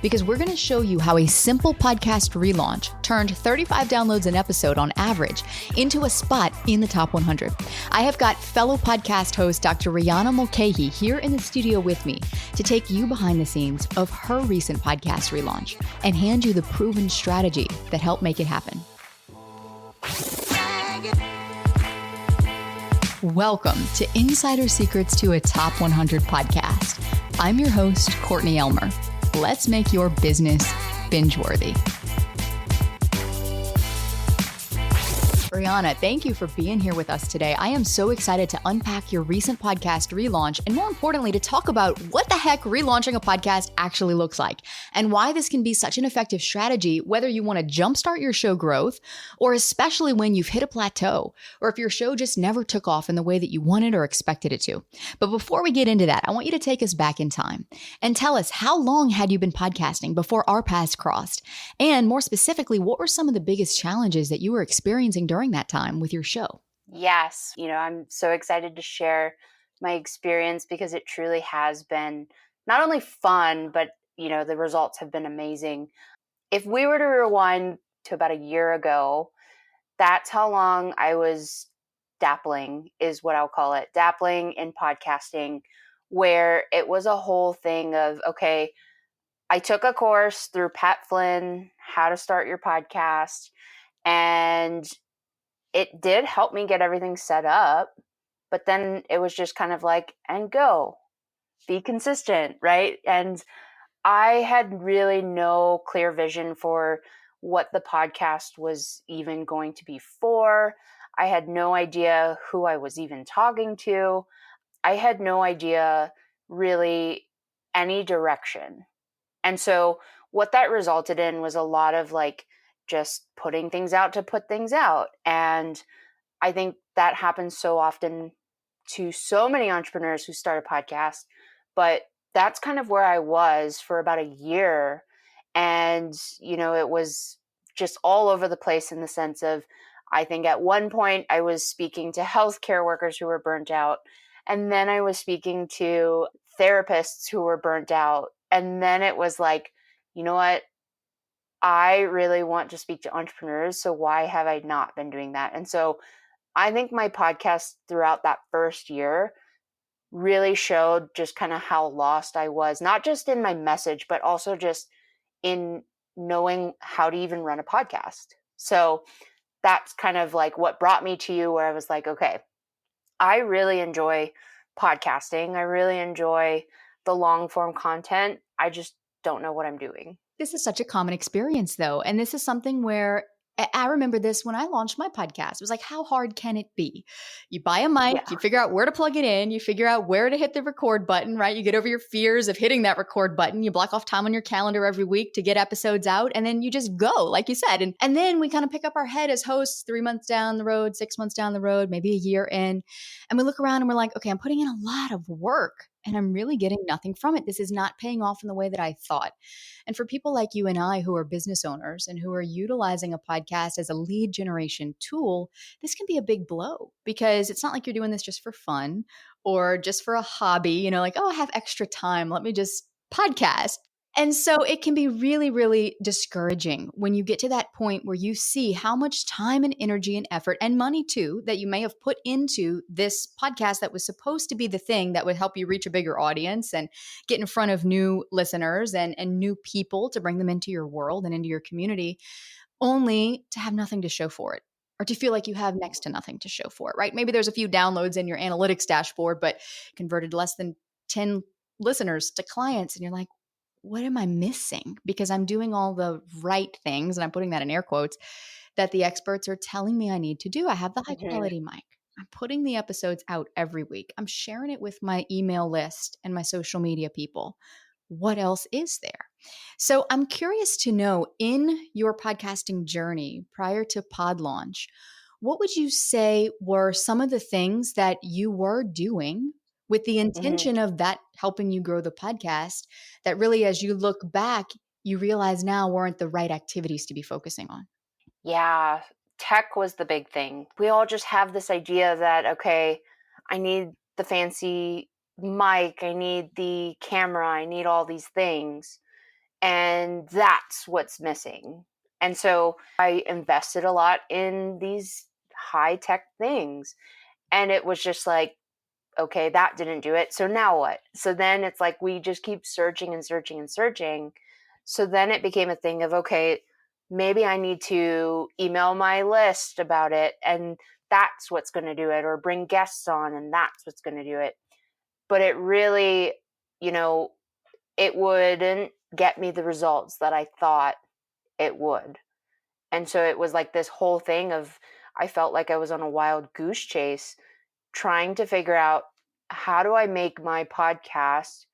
because we're going to show you how a simple podcast relaunch turned 35 downloads an episode on average into a spot in the top 100. I have got fellow podcast host Dr. Reana Mulcahy here in the studio with me to take you behind the scenes of her recent podcast relaunch and hand you the proven strategy that helped make it happen. Welcome to Insider Secrets to a Top 100 podcast. I'm your host, Courtney Elmer. Let's make your business binge-worthy. Reana, thank you for being here with us today. I am so excited to unpack your recent podcast relaunch and, more importantly, to talk about what the heck relaunching a podcast actually looks like and why this can be such an effective strategy, whether you want to jumpstart your show growth or especially when you've hit a plateau or if your show just never took off in the way that you wanted or expected it to. But before we get into that, I want you to take us back in time and tell us, how long had you been podcasting before our paths crossed? And more specifically, what were some of the biggest challenges that you were experiencing during that time with your show? Yes. I'm so excited to share my experience because it truly has been not only fun, but, the results have been amazing. If we were to rewind to about a year ago, that's how long I was dabbling, is what I'll call it, dabbling in podcasting, where it was a whole thing of, okay, I took a course through Pat Flynn, How to Start Your Podcast, and it did help me get everything set up, but then it was just kind of like, and go, be consistent, right? And I had really no clear vision for what the podcast was even going to be for. I had no idea who I was even talking to. I had no idea really any direction. And so what that resulted in was a lot of just putting things out to put things out. And I think that happens so often to so many entrepreneurs who start a podcast, but that's kind of where I was for about a year. And, it was just all over the place in the sense of, I think at one point I was speaking to healthcare workers who were burnt out. And then I was speaking to therapists who were burnt out. And then it was like, you know what? I really want to speak to entrepreneurs. So why have I not been doing that? And so I think my podcast throughout that first year really showed just kind of how lost I was, not just in my message, but also just in knowing how to even run a podcast. So that's kind of like what brought me to you, where I was like, okay, I really enjoy podcasting. I really enjoy the long form content. I just don't know what I'm doing. This is such a common experience, though. And this is something where I remember this when I launched my podcast. It was like, how hard can it be? You buy a mic, You figure out where to plug it in, you figure out where to hit the record button, right? You get over your fears of hitting that record button. You block off time on your calendar every week to get episodes out. And then you just go, like you said. And then we kind of pick up our head as hosts 3 months down the road, 6 months down the road, maybe a year in. And we look around and we're like, okay, I'm putting in a lot of work and I'm really getting nothing from it. This is not paying off in the way that I thought. And for people like you and I who are business owners and who are utilizing a podcast as a lead generation tool, this can be a big blow because it's not like you're doing this just for fun or just for a hobby, like, oh, I have extra time. Let me just podcast. And so it can be really, really discouraging when you get to that point where you see how much time and energy and effort and money too that you may have put into this podcast that was supposed to be the thing that would help you reach a bigger audience and get in front of new listeners and new people to bring them into your world and into your community, only to have nothing to show for it, or to feel like you have next to nothing to show for it, right? Maybe there's a few downloads in your analytics dashboard, but converted less than 10 listeners to clients. And you're like, what am I missing? Because I'm doing all the right things, and I'm putting that in air quotes, that the experts are telling me I need to do. I have the high quality mic. I'm putting the episodes out every week. I'm sharing it with my email list and my social media people. What else is there? So I'm curious to know, in your podcasting journey prior to pod launch, what would you say were some of the things that you were doing with the intention of that helping you grow the podcast that really, as you look back, you realize now weren't the right activities to be focusing on? Yeah, tech was the big thing. We all just have this idea that, okay, I need the fancy mic, I need the camera, I need all these things. And that's what's missing. And so I invested a lot in these high tech things. And it was just like, okay, that didn't do it. So now what? So then it's like we just keep searching and searching and searching. So then it became a thing of, okay, maybe I need to email my list about it, and that's what's going to do it, or bring guests on, and that's what's going to do it. But it really, you know, it wouldn't get me the results that I thought it would. And so it was like this whole thing of, I felt like I was on a wild goose chase trying to figure out, how do I make my podcast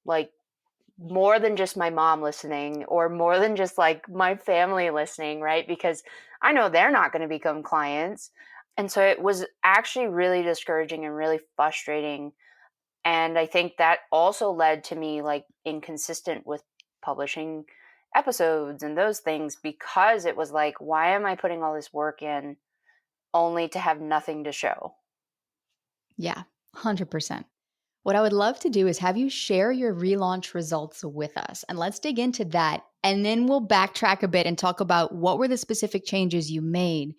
like more than just my mom listening, or more than just like my family listening, right? Because I know they're not going to become clients. And so it was actually really discouraging and really frustrating. And I think that also led to me like inconsistent with publishing episodes and those things, because it was like, why am I putting all this work in only to have nothing to show? Yeah, 100%. What I would love to do is have you share your relaunch results with us. And let's dig into that. And then we'll backtrack a bit and talk about what were the specific changes you made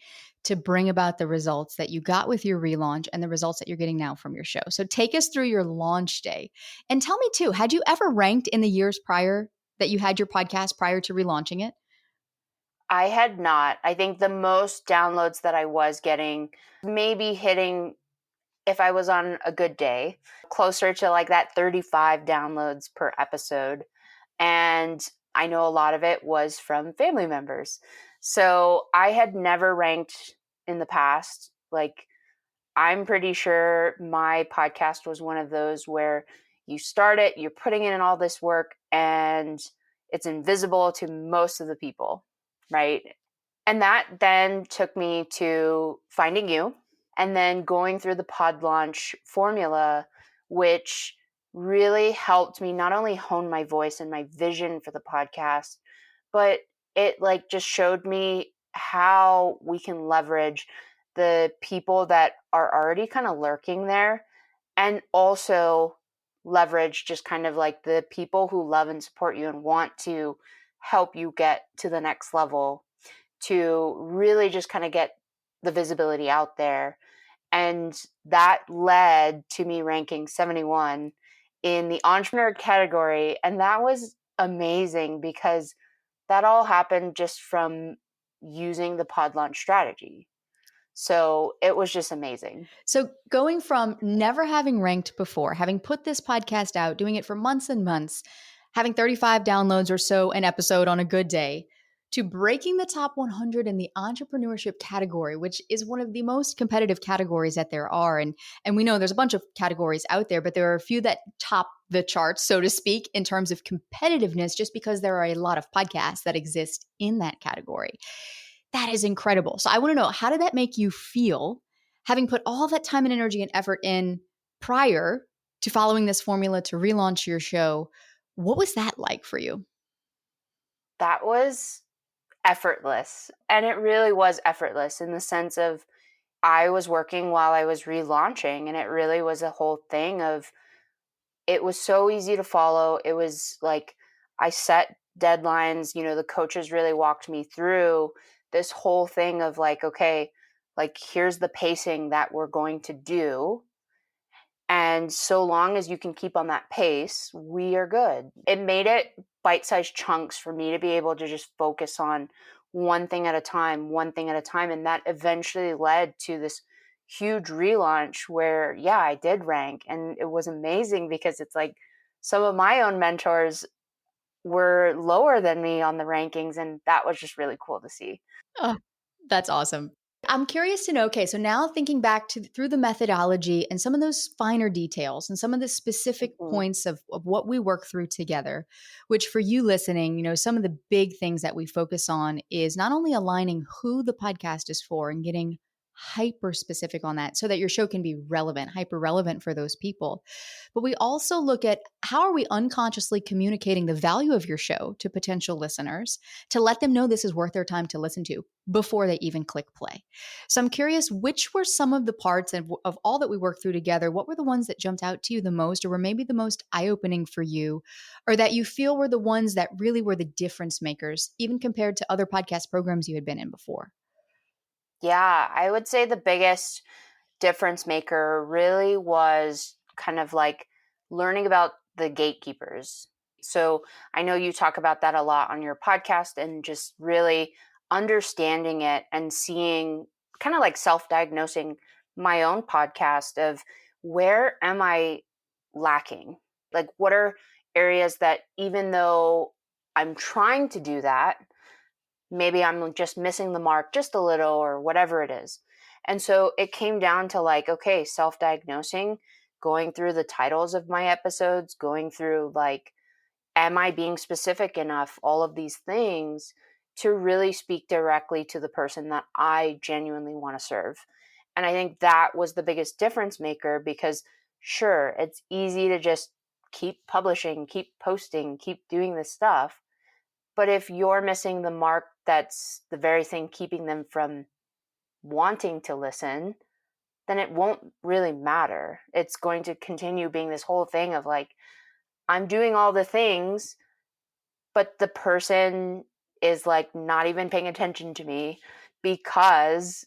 to bring about the results that you got with your relaunch and the results that you're getting now from your show. So take us through your launch day. And tell me too, had you ever ranked in the years prior that you had your podcast prior to relaunching it? I had not. I think the most downloads that I was getting, maybe hitting, if I was on a good day, closer to like that 35 downloads per episode. And I know a lot of it was from family members. So I had never ranked in the past. Like, I'm pretty sure my podcast was one of those where you start it, you're putting in all this work, and it's invisible to most of the people, right? And that then took me to finding you, and then going through the pod launch formula, which really helped me not only hone my voice and my vision for the podcast, but it like just showed me how we can leverage the people that are already kind of lurking there, and also leverage just kind of like the people who love and support you and want to help you get to the next level, to really just kind of get the visibility out there. And that led to me ranking 71 in the entrepreneur category. And that was amazing, because that all happened just from using the pod launch strategy. So it was just amazing. So, going from never having ranked before, having put this podcast out, doing it for months and months, having 35 downloads or so an episode on a good day, to breaking the top 100 in the entrepreneurship category, which is one of the most competitive categories that there are. And we know there's a bunch of categories out there, but there are a few that top the charts, so to speak, in terms of competitiveness, just because there are a lot of podcasts that exist in that category. That is incredible. So I want to know, how did that make you feel, having put all that time and energy and effort in prior to following this formula to relaunch your show? What was that like for you? That was effortless. And it really was effortless in the sense of, I was working while I was relaunching, and it really was a whole thing of, it was so easy to follow. It was like, I set deadlines, the coaches really walked me through this whole thing of like, okay, like, here's the pacing that we're going to do. And so long as you can keep on that pace, we are good. It made it bite-sized chunks for me to be able to just focus on one thing at a time, one thing at a time. And that eventually led to this huge relaunch where, yeah, I did rank. And it was amazing, because it's like some of my own mentors were lower than me on the rankings. And that was just really cool to see. Oh, that's awesome. I'm curious to know, okay, so now thinking back to through the methodology and some of those finer details and some of the specific Mhm. points of what we work through together, which for you listening, some of the big things that we focus on is not only aligning who the podcast is for and getting hyper specific on that so that your show can be relevant, hyper relevant for those people. But we also look at how are we unconsciously communicating the value of your show to potential listeners to let them know this is worth their time to listen to before they even click play. So I'm curious, which were some of the parts of all that we worked through together? What were the ones that jumped out to you the most, or were maybe the most eye-opening for you, or that you feel were the ones that really were the difference makers, even compared to other podcast programs you had been in before? Yeah, I would say the biggest difference maker really was kind of like learning about the gatekeepers. So I know you talk about that a lot on your podcast, and just really understanding it and seeing, kind of like self-diagnosing my own podcast of where am I lacking? Like, what are areas that, even though I'm trying to do that, maybe I'm just missing the mark just a little, or whatever it is. And so it came down to like, okay, self-diagnosing, going through the titles of my episodes, going through like, am I being specific enough? All of these things to really speak directly to the person that I genuinely want to serve. And I think that was the biggest difference maker, because sure, it's easy to just keep publishing, keep posting, keep doing this stuff. But if you're missing the mark, that's the very thing keeping them from wanting to listen, then it won't really matter. It's going to continue being this whole thing of like, I'm doing all the things, but the person is like not even paying attention to me because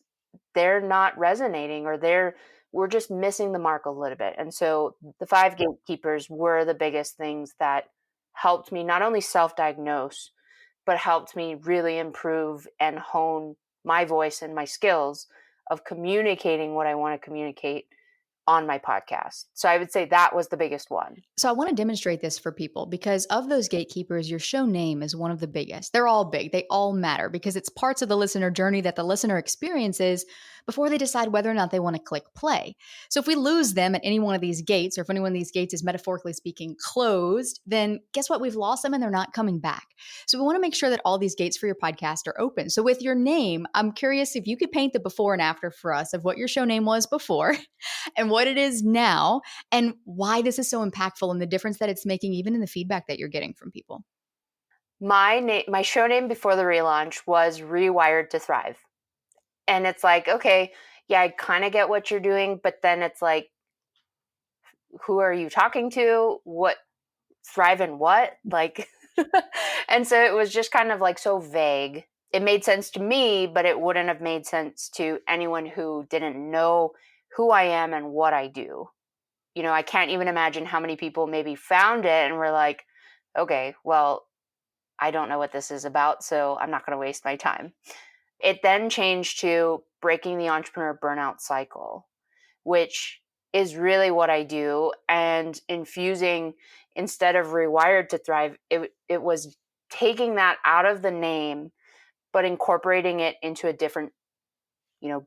they're not resonating, or we're just missing the mark a little bit. And so the 5 gatekeepers were the biggest things that helped me not only self-diagnose, but helped me really improve and hone my voice and my skills of communicating what I want to communicate on my podcast. So I would say that was the biggest one. So I want to demonstrate this for people because of those gatekeepers, your show name is one of the biggest. They're all big. They all matter because it's parts of the listener journey that the listener experiences before they decide whether or not they want to click play. So if we lose them at any one of these gates, or if any one of these gates is metaphorically speaking closed, then guess what? We've lost them and they're not coming back. So we want to make sure that all these gates for your podcast are open. So with your name, I'm curious if you could paint the before and after for us of what your show name was before and what it is now, and why this is so impactful and the difference that it's making even in the feedback that you're getting from people. My show name before the relaunch was Rewired to Thrive. And it's like, okay, yeah, I kind of get what you're doing, but then it's like, who are you talking to? What, thrive in what? Like, and so it was just kind of like so vague. It made sense to me, but it wouldn't have made sense to anyone who didn't know who I am and what I do. You know, I can't even imagine how many people maybe found it and were like, okay, well, I don't know what this is about, so I'm not going to waste my time. It then changed to breaking the entrepreneur burnout cycle, which is really what I do. And infusing, instead of Rewired to Thrive, it was taking that out of the name, but incorporating it into a different,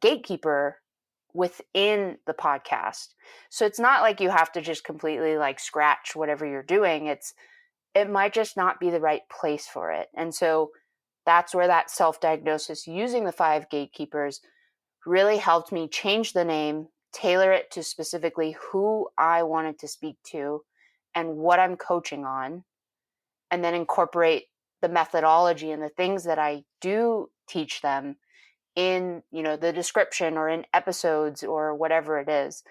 gatekeeper within the podcast. So it's not like you have to just completely like scratch whatever you're doing. It might just not be the right place for it. And so that's where that self-diagnosis using the 5 gatekeepers really helped me change the name, tailor it to specifically who I wanted to speak to and what I'm coaching on, and then incorporate the methodology and the things that I do teach them in, the description or in episodes or whatever it is,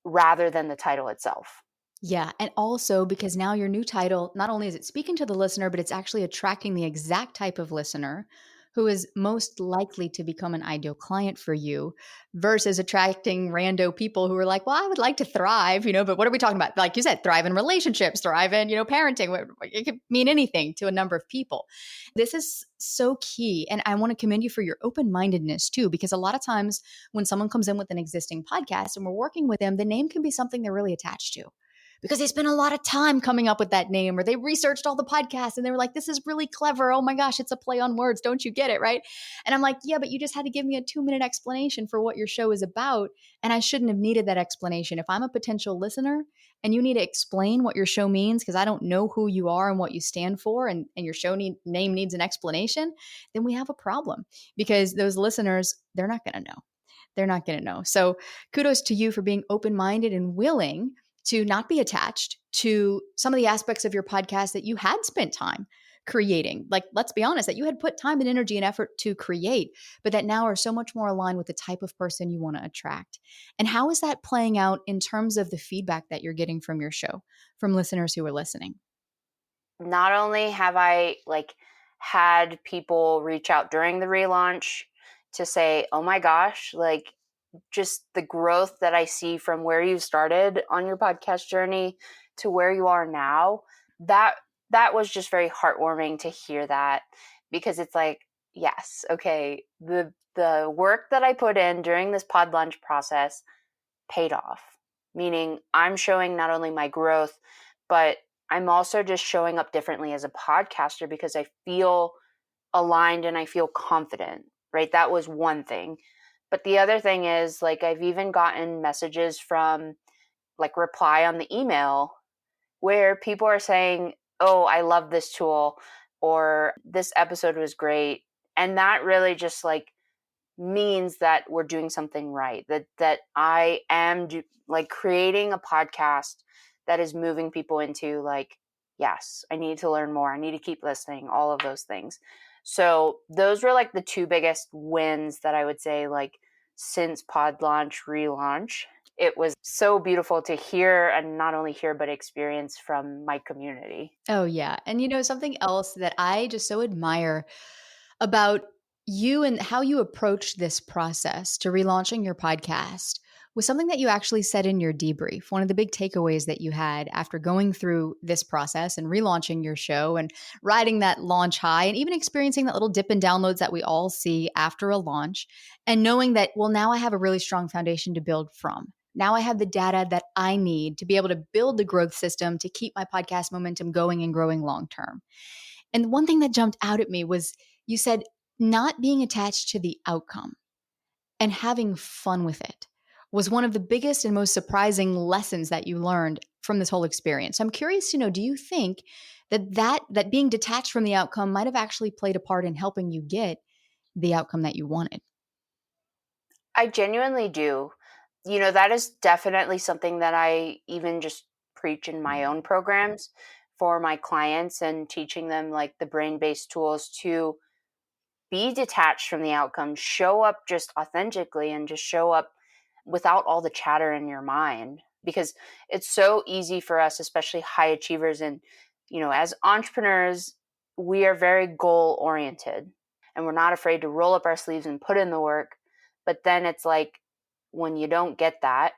rather than the title itself. Yeah. And also because now your new title, not only is it speaking to the listener, but it's actually attracting the exact type of listener who is most likely to become an ideal client for you versus attracting rando people who are like, well, I would like to thrive, but what are we talking about? Like you said, thrive in relationships, thrive in, parenting. It could mean anything to a number of people. This is so key. And I want to commend you for your open-mindedness too, because a lot of times when someone comes in with an existing podcast and we're working with them, the name can be something they're really attached to, because they spent a lot of time coming up with that name, or they researched all the podcasts and they were like, this is really clever. Oh my gosh, it's a play on words. Don't you get it? Right. And I'm like, yeah, but you just had to give me a 2-minute explanation for what your show is about. And I shouldn't have needed that explanation. If I'm a potential listener and you need to explain what your show means because I don't know who you are and what you stand for, and your show name needs an explanation, then we have a problem, because those listeners, they're not going to know. They're not going to know. So kudos to you for being open-minded and willing to not be attached to some of the aspects of your podcast that you had spent time creating. Like, let's be honest, that you had put time and energy and effort to create, but that now are so much more aligned with the type of person you want to attract. And how is that playing out in terms of the feedback that you're getting from your show, from listeners who are listening? Not only have I had people reach out during the relaunch to say, oh my gosh, just the growth that I see from where you started on your podcast journey to where you are now, that was just very heartwarming to hear that, because it's like, yes, okay, the work that I put in during this pod launch process paid off, meaning I'm showing not only my growth, but I'm also just showing up differently as a podcaster because I feel aligned and I feel confident, right? That was one thing. But the other thing is, I've even gotten messages from reply on the email where people are saying, oh, I love this tool, or this episode was great. And that really just means that we're doing something right, that I am creating a podcast that is moving people into yes, I need to learn more, I need to keep listening, all of those things. So those were the two biggest wins that I would say since pod launch relaunch. It was so beautiful to hear, and not only hear but experience from my community. Oh yeah. And something else that I just so admire about you and how you approach this process to relaunching your podcast was something that you actually said in your debrief. One of the big takeaways that you had after going through this process and relaunching your show and riding that launch high and even experiencing that little dip in downloads that we all see after a launch, and knowing that, well, now I have a really strong foundation to build from. Now I have the data that I need to be able to build the growth system to keep my podcast momentum going and growing long term. And one thing that jumped out at me was you said not being attached to the outcome and having fun with it was one of the biggest and most surprising lessons that you learned from this whole experience. I'm curious to know, do you think that being detached from the outcome might have actually played a part in helping you get the outcome that you wanted? I genuinely do. That is definitely something that I even just preach in my own programs for my clients, and teaching them the brain-based tools to be detached from the outcome, show up just authentically, and just show up without all the chatter in your mind. Because it's so easy for us, especially high achievers, and as entrepreneurs, we are very goal oriented, and we're not afraid to roll up our sleeves and put in the work. But then it's when you don't get that,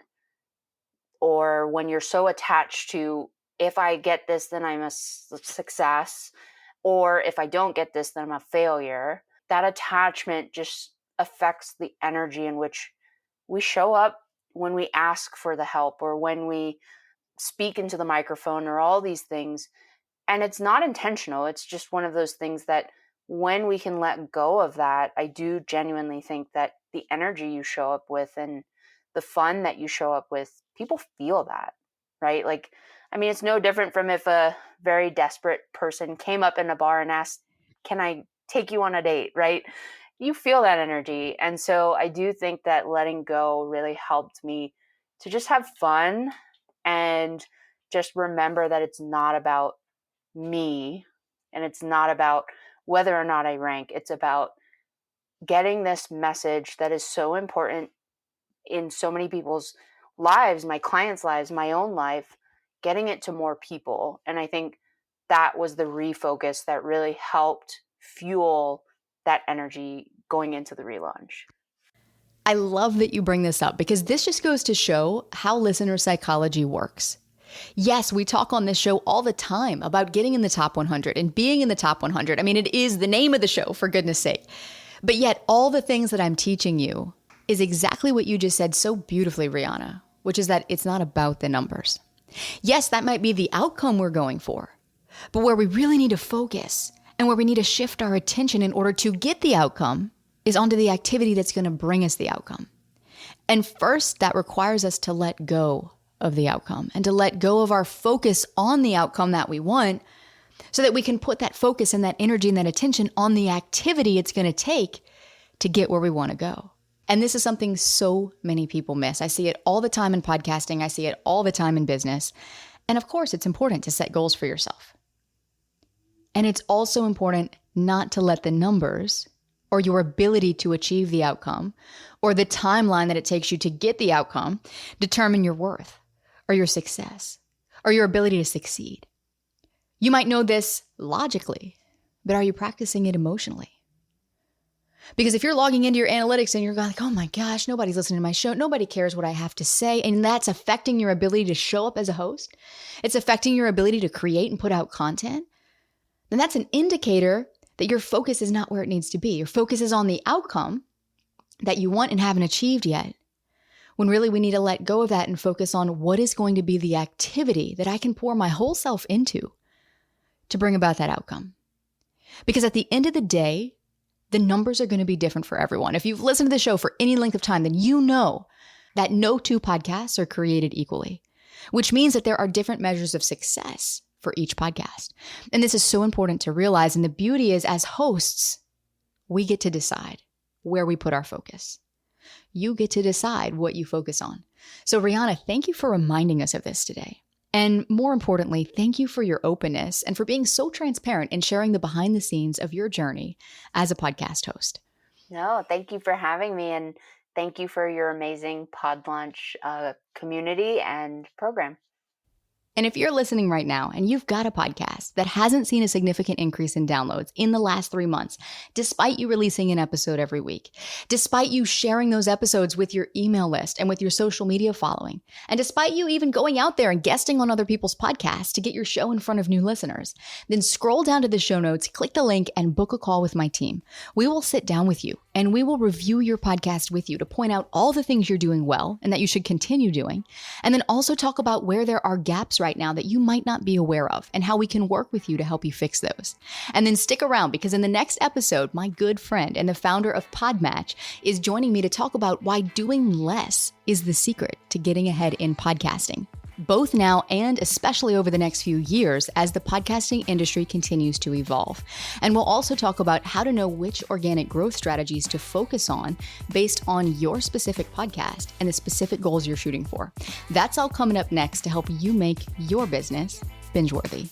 or when you're so attached to, if I get this, then I'm a success, or if I don't get this, then I'm a failure, that attachment just affects the energy in which we show up when we ask for the help, or when we speak into the microphone, or all these things. And it's not intentional. It's just one of those things that when we can let go of that, I do genuinely think that the energy you show up with and the fun that you show up with, people feel that, right? It's no different from if a very desperate person came up in a bar and asked, can I take you on a date, right? You feel that energy. And so I do think that letting go really helped me to just have fun, and just remember that it's not about me, and it's not about whether or not I rank. It's about getting this message that is so important in so many people's lives, my clients' lives, my own life, getting it to more people. And I think that was the refocus that really helped fuel that energy going into the relaunch. I love that you bring this up, because this just goes to show how listener psychology works. Yes, we talk on this show all the time about getting in the top 100 and being in the top 100. I mean, it is the name of the show, for goodness sake. But yet all the things that I'm teaching you is exactly what you just said so beautifully, Reana, which is that it's not about the numbers. Yes, that might be the outcome we're going for, but where we really need to focus and where we need to shift our attention in order to get the outcome is onto the activity that's going to bring us the outcome. And first, that requires us to let go of the outcome and to let go of our focus on the outcome that we want, so that we can put that focus and that energy and that attention on the activity it's going to take to get where we want to go. And this is something so many people miss. I see it all the time in podcasting. I see it all the time in business. And of course, it's important to set goals for yourself. And it's also important not to let the numbers or your ability to achieve the outcome or the timeline that it takes you to get the outcome determine your worth or your success or your ability to succeed. You might know this logically, but are you practicing it emotionally? Because if you're logging into your analytics and you're like, oh my gosh, nobody's listening to my show, nobody cares what I have to say, and that's affecting your ability to show up as a host, it's affecting your ability to create and put out content, then that's an indicator that your focus is not where it needs to be. Your focus is on the outcome that you want and haven't achieved yet, when really we need to let go of that and focus on what is going to be the activity that I can pour my whole self into to bring about that outcome. Because at the end of the day, the numbers are going to be different for everyone. If you've listened to the show for any length of time, then you know that no two podcasts are created equally, which means that there are different measures of success for each podcast. And this is so important to realize. And the beauty is, as hosts, we get to decide where we put our focus. You get to decide what you focus on. So Reana, thank you for reminding us of this today. And more importantly, thank you for your openness and for being so transparent and sharing the behind the scenes of your journey as a podcast host. No, thank you for having me. And thank you for your amazing Pod Launch community and program. And if you're listening right now and you've got a podcast that hasn't seen a significant increase in downloads in the last 3 months, despite you releasing an episode every week, despite you sharing those episodes with your email list and with your social media following, and despite you even going out there and guesting on other people's podcasts to get your show in front of new listeners, then scroll down to the show notes, click the link, and book a call with my team. We will sit down with you and we will review your podcast with you to point out all the things you're doing well and that you should continue doing, and then also talk about where there are gaps right now that you might not be aware of and how we can work with you to help you fix those. And then stick around, because in the next episode, my good friend and the founder of Podmatch is joining me to talk about why doing less is the secret to getting ahead in podcasting, both now and especially over the next few years as the podcasting industry continues to evolve. And we'll also talk about how to know which organic growth strategies to focus on based on your specific podcast and the specific goals you're shooting for. That's all coming up next to help you make your business binge-worthy.